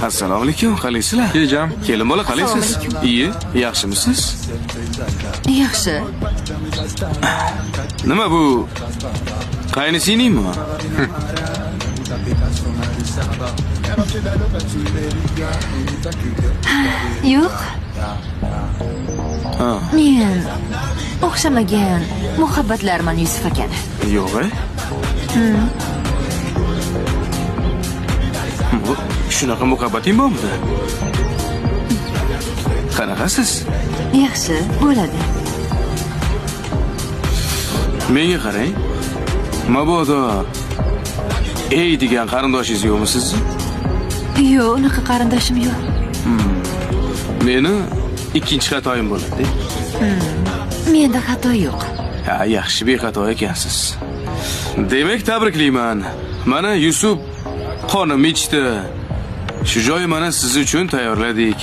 Assalomu alaykum, qalaysizlar? Kelajam. Kelin bola, qalaysiz? Iyi, yaxshimisiz? Yaxshi. Nima bu? Qaynisingizmi? Yo'q. Ha, Men o'xshamagan muhabbatlarman Yusuf akani. yo'q. Bu shunaqa muhabbating bormi? Qanaqasiz? Yaxshi, bo'ladi. Menga qarang. Mabodo ey degan qarindoshingiz yo'qmi sizni? Yo'q, unaqa qarindoshim yo'q. Meni ikkinchi xatoyim bo'ladi. Menda xato yo'q. Ha, yaxshi bexato ekansiz. Demak, tabriklayman. Mana Yusuf xonim ichdi. Shu joy mana siz uchun tayyorladik.